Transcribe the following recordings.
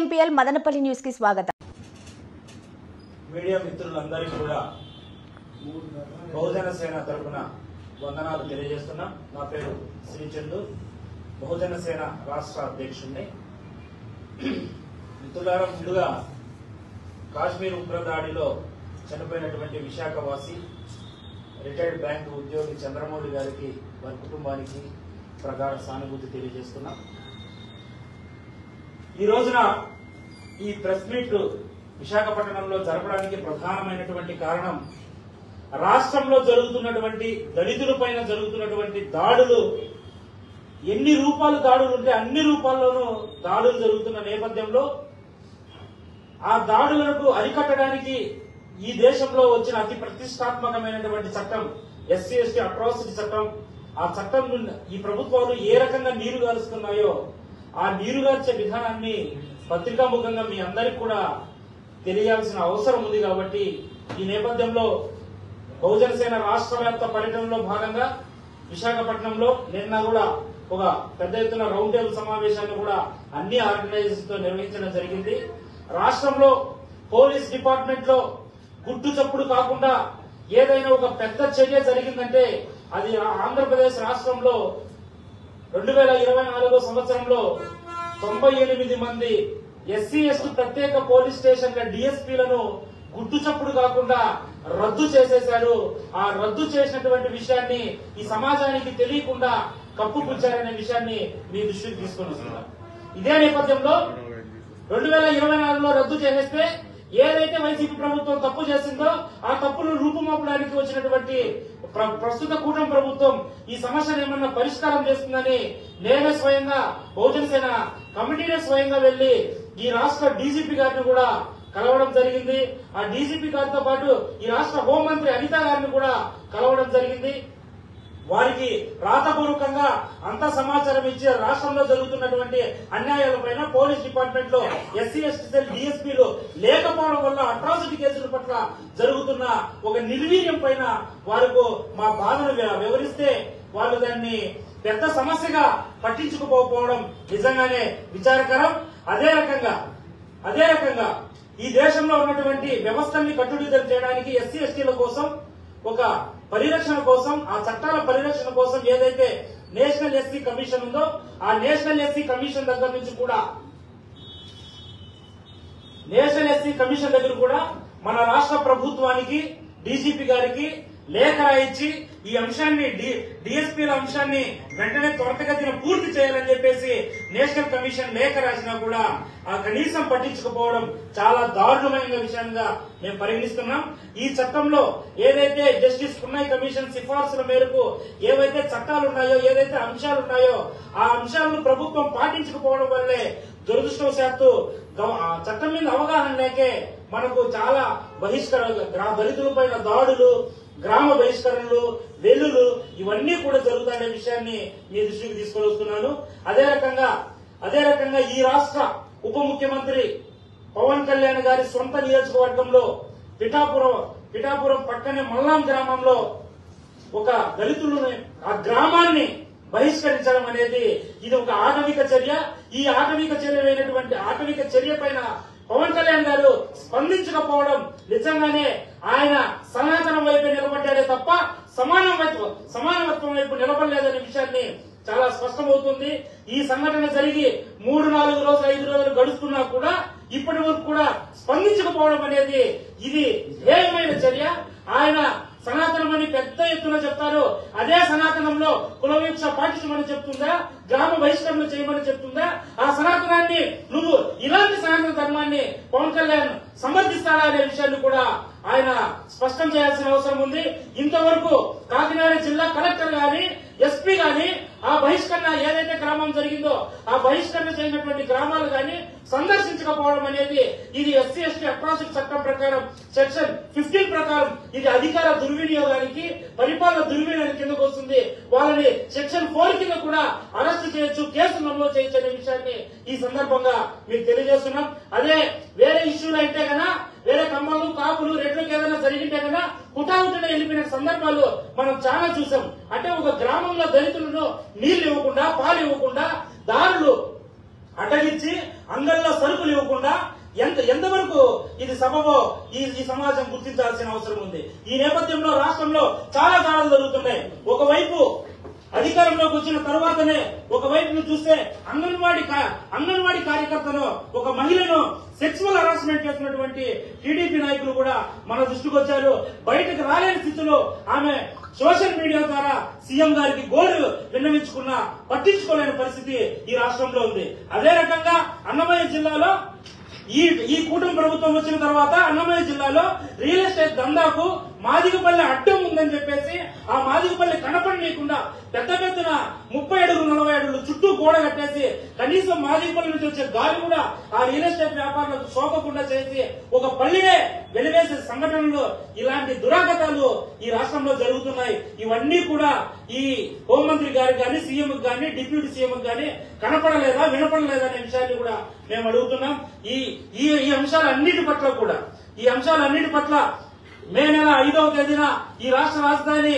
MPL Madanapalle news కి స్వాగతం. Media మిత్రులందరికీ కూడా బహుజన సేన తరపున వందనాలు తెలియజేస్తున్నాం. నా పేరు శ్రీ చందు, బహుజన సేన రాష్ట్ర అధ్యక్షుడిని. మిత్రులారా, ముందుగా కాశ్మీర్ ఉగ్రదాడిలో చనిపోయినటువంటి విశాఖవాసి రిటైర్డ్ బ్యాంక్ ఉద్యోగి చంద్రమౌళి గారికి, వారి కుటుంబానికి ప్రగాఢ సానుభూతి తెలియజేస్తున్నాం. ఈ రోజున ఈ ప్రెస్ మీట్ విశాఖపట్నంలో జరపడానికి ప్రధానమైనటువంటి కారణం, రాష్ట్రంలో జరుగుతున్నటువంటి దళితులపైన జరుగుతున్నటువంటి దాడులు, ఎన్ని రూపాలు దాడులు ఉంటే అన్ని రూపాల్లోనూ దాడులు జరుగుతున్న నేపథ్యంలో ఆ దాడులకు అరికట్టడానికి ఈ దేశంలో వచ్చిన అతి ప్రతిష్టాత్మకమైనటువంటి చట్టం ఎస్సీ ఎస్టీ అట్రాసిటీ చట్టం. ఆ చట్టం ఈ ప్రభుత్వాలు ఏ రకంగా నీరు గారుస్తున్నాయో ఆ నీరుగార్చే విధానాన్ని పత్రికాముఖంగా మీ అందరికి కూడా తెలియాల్సిన అవసరం ఉంది. కాబట్టి ఈ నేపథ్యంలో బహుజన సేన రాష్ట్ర వ్యాప్త పర్యటనలో భాగంగా విశాఖపట్నంలో నిన్న కూడా ఒక పెద్ద ఎత్తున రౌండ్ టేబుల్ సమావేశాన్ని కూడా అన్ని ఆర్గనైజేషన్స్ తో నిర్వహించడం జరిగింది. రాష్ట్రంలో పోలీస్ డిపార్ట్మెంట్ లో గుట్టు చప్పుడు కాకుండా ఏదైనా ఒక పెద్ద చర్య జరిగిందంటే అది ఆంధ్రప్రదేశ్ రాష్ట్రంలో 2024 సంవత్సరంలో 98 మంది ఎస్సీ ఎస్టీ ప్రత్యేక పోలీస్ స్టేషన్ల డిఎస్పీలను గుట్టు చప్పుడు కాకుండా రద్దు చేసేశారు. ఆ రద్దు చేసినటువంటి విషయాన్ని ఈ సమాజానికి తెలియకుండా కప్పుపుచ్చారనే విషయాన్ని మీ దృష్టికి తీసుకొని వస్తున్నారు. ఇదే నేపథ్యంలో 2024లో రద్దు చేసేస్తే ఏదైతే వైసీపీ ప్రభుత్వం తప్పు చేసిందో ఆ తప్పును రూపుమాపడానికి వచ్చినటువంటి ప్రస్తుత కూటమి ప్రభుత్వం ఈ సమస్యను ఏమన్నా పరిష్కారం చేస్తుందని నేనే స్వయంగా బహుజన సేన కమిటీనే స్వయంగా వెళ్లి ఈ రాష్ట్ర డీజీపీ గారిని కూడా కలవడం జరిగింది. ఆ డీజీపీ గారితో పాటు ఈ రాష్ట్ర హోంమంత్రి అనిత గారిని కూడా కలవడం జరిగింది. వారికి రాతపూర్వకంగా అంత సమాచారం ఇచ్చి రాష్ట్రంలో జరుగుతున్నటువంటి అన్యాయాలపైన పోలీస్ డిపార్ట్మెంట్ లో ఎస్సీ ఎస్టీ సెల్ డిఎస్పీలు లేకపోవడం వల్ల అట్రాసిటీ కేసుల పట్ల జరుగుతున్న ఒక నిర్వీర్యం పైన వారికి మా బాధను వివరిస్తే వాళ్ళు దాన్ని పెద్ద సమస్యగా పట్టించుకోకపోవడం నిజంగానే విచారకరం. అదే రకంగా ఈ దేశంలో ఉన్నటువంటి వ్యవస్థల్ని కట్టుదిట్టం చేయడానికి ఎస్సీ ఎస్టీల కోసం ఒక పరిరక్షణ కోసం, ఆ చట్టాల పరిరక్షణ కోసం ఏదైతే నేషనల్ ఎస్సీ కమిషన్ ఉందో ఆ నేషనల్ ఎస్సీ కమిషన్ దగ్గర నుంచి కూడా మన రాష్ట్ర ప్రభుత్వానికి డీజీపీ గారికి లేఖ రాయించి ఈ అంశాన్ని డిఎస్పీల అంశాన్ని వెంటనే త్వరితగతిన పూర్తి చేయాలని చెప్పేసి నేషనల్ కమిషన్ లేఖ రాసినా కూడా ఆ కనీసం పట్టించుకోపోవడం చాలా దారుణమైన విషయంగా మేము పరిగణిస్తున్నాం. ఈ చట్టంలో ఏదైతే జస్టిస్ పున్నయ్య కమిషన్ సిఫార్సుల మేరకు ఏవైతే చట్టాలు ఉన్నాయో, ఏదైతే అంశాలు ఉన్నాయో ఆ అంశాలను ప్రభుత్వం పాటించకపోవడం వల్లే దురదృష్టవశాత్తు చట్టం మీద అవగాహన లేకే మనకు చాలా దళితులపైన దాడులు, గ్రామ బహిష్కరణలు, వెల్లులు ఇవన్నీ కూడా జరుగుతాయనే విషయాన్ని మీ దృష్టికి తీసుకొని వస్తున్నాను. అదే రకంగా ఈ రాష్ట్ర ఉప ముఖ్యమంత్రి పవన్ కళ్యాణ్ గారి సొంత నియోజకవర్గంలో పిఠాపురం పక్కనే మల్లాం గ్రామంలో ఒక దళితులను ఆ గ్రామాన్ని బహిష్కరించడం అనేది ఇది ఒక ఆటవిక చర్య. ఈ ఆటవిక చర్య పైన పవన్ కళ్యాణ్ గారు స్పందించకపోవడం నిజంగానే ఆయన సనాతనం వైపు నిలబడ్డాడే తప్ప సమానత్వం వైపు నిలబడలేదనే విషయాన్ని చాలా స్పష్టమవుతుంది. ఈ సంఘటన జరిగి 3-4 రోజులు 5 రోజులు గడుస్తున్నా కూడా ఇప్పటి వరకు కూడా స్పందించకపోవడం అనేది ఇది హేయమైన చర్య. ఆయన సనాతనమని పెద్ద ఎత్తున చెప్తారు. అదే సనాతనంలో కులవివక్ష పాటించమని చెప్తుందా, గ్రామ బహిష్కరణ చేయమని చెప్తుందా? ఆ సనాతనాన్ని నువ్వు ఇలాంటి సనాతన ధర్మాన్ని పవన్ కళ్యాణ్ సమర్థిస్తాడా అనే విషయాన్ని కూడా ఆయన స్పష్టం చేయాల్సిన అవసరం ఉంది. ఇంతవరకు కాకినాడ జిల్లా కలెక్టర్ గాని, ఎస్పీ గాని ఆ బహిష్కరణ ఏదైతే గ్రామం జరిగిందో ఆ బహిష్కరణ చేయనటువంటి గ్రామాలు గాని సందర్శించకపోవడం అనేది ఇది ఎస్సీ ఎస్టీ అట్రాసిటీ చట్టం ప్రకారం సెక్షన్ 15 ప్రకారం ఇది అధికార దుర్వినియోగానికి, పరిపాలన దుర్వినియోగానికి కిందకు వస్తుంది. వాళ్ళని సెక్షన్ 4 కింద కూడా అరెస్ట్ చేయొచ్చు, కేసు నమోదు చేయొచ్చు అనే విషయాన్ని ఈ సందర్భంగా మీకు తెలియజేస్తున్నాం. అదే వేరే ఇష్యూలు అయితే కన్నా వేరే కమ్మలు, కాపులు, రెడ్లకు ఏదైనా జరిగింటే కన్నా హుటాహుటిన వెళ్లిపోయిన సందర్భాలు మనం చాలా చూసాం. అంటే ఒక గ్రామంలో దళితులను నీళ్లు ఇవ్వకుండా, పాలు ఇవ్వకుండా, దారులు అడ్డగించి అంగల్లో సరుకులు ఇవ్వకుండా ఎంతవరకు ఇది సబబో ఈ సమాజం గుర్తించాల్సిన అవసరం ఉంది. ఈ నేపథ్యంలో రాష్ట్రంలో చాలా దాడులు జరుగుతున్నాయి. ఒకవైపు అధికారంలోకి వచ్చిన తరువాతనే ఒకవైపు చూస్తే అంగన్వాడీ కార్యకర్తను ఒక మహిళను సెక్సువల్ హరాస్మెంట్ చేసినటువంటి టీడీపీ నాయకులు కూడా మన దృష్టికి వచ్చారు. బయటకు రాలేని స్థితిలో ఆమె సోషల్ మీడియా ద్వారా సీఎం గారికి గోడు విన్నవించుకున్న పట్టించుకోలేని పరిస్థితి ఈ రాష్ట్రంలో ఉంది. అదే రకంగా అన్నమయ్య జిల్లాలో ఈ కూటమి ప్రభుత్వం వచ్చిన తర్వాత అన్నమయ్య జిల్లాలో రియల్ ఎస్టేట్ దందాకు మాదిగపల్లి అడ్డం ఉందని చెప్పేసి ఆ మాదిగపల్లి కనపడనీయకుండా పెద్ద పెద్దన 30 అడుగులు 40 అడుగులు చుట్టూ గోడ కట్టేసి కనీసం మాదిగపల్లి నుంచి వచ్చే గాలి కూడా ఆ రియల్ ఎస్టేట్ వ్యాపారులకు సోకకుండా చేసి ఒక పల్లినే వెలివేసే సంఘటనలు, ఇలాంటి దురాగతాలు ఈ రాష్ట్రంలో జరుగుతున్నాయి. ఇవన్నీ కూడా ఈ హోంమంత్రి గారికి కానీ సీఎం కానీ డిప్యూటీ సీఎం కానీ కనపడలేదా వినపడలేదా అనే విషయాన్ని కూడా మేము అడుగుతున్నాం. ఈ అంశాలన్నిటి పట్ల మే నెల 5వ తేదీన ఈ రాష్ట్ర రాజధాని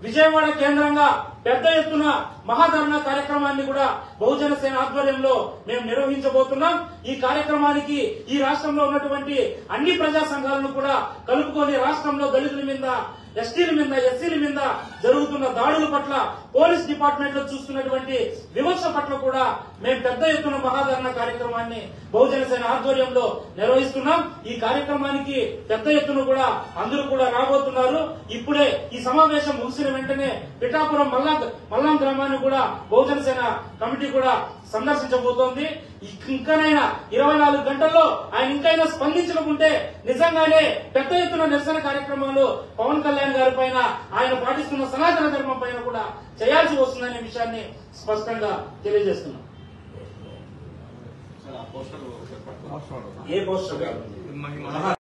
విజయవాడ కేంద్రంగా పెద్ద ఎత్తున మహాధర్నా కార్యక్రమాన్ని కూడా బహుజన సేన ఆధ్వర్యంలో మేము నిర్వహించబోతున్నాం. ఈ కార్యక్రమానికి ఈ రాష్ట్రంలో ఉన్నటువంటి అన్ని ప్రజా సంఘాలను కూడా కలుపుకొని రాష్ట్రంలో దళితుల మీద, ఎస్టీల మీద, ఎస్సీల మీద జరుగుతున్న దాడుల పట్ల, పోలీస్ డిపార్ట్మెంట్ లో చూస్తున్నటువంటి వివక్ష పట్ల కూడా మేము పెద్ద ఎత్తున మహాధర్నా కార్యక్రమాన్ని బహుజన సేన ఆధ్వర్యంలో నిర్వహిస్తున్నాం. ఈ కార్యక్రమానికి పెద్ద ఎత్తున కూడా అందరూ కూడా రాబోతున్నారు. ఇప్పుడే ఈ సమావేశం ముగిసిన వెంటనే పిఠాపురం మల్లాం గ్రామాన్ని కూడా బహుజన సేన కమిటీ కూడా సందర్శించబోతోంది. ఇంకనైనా 24 గంటల్లో ఆయన ఇంకైనా స్పందించకుంటే నిజంగానే పెద్ద ఎత్తున నిరసన కార్యక్రమాలు పవన్ కళ్యాణ్ గారి పైన, ఆయన పాటిస్తున్న సనాతన ధర్మం పైన కూడా చేయాల్సి వస్తుందనే విషయాన్ని స్పష్టంగా తెలియజేస్తున్నాం. ఏ పోస్టర్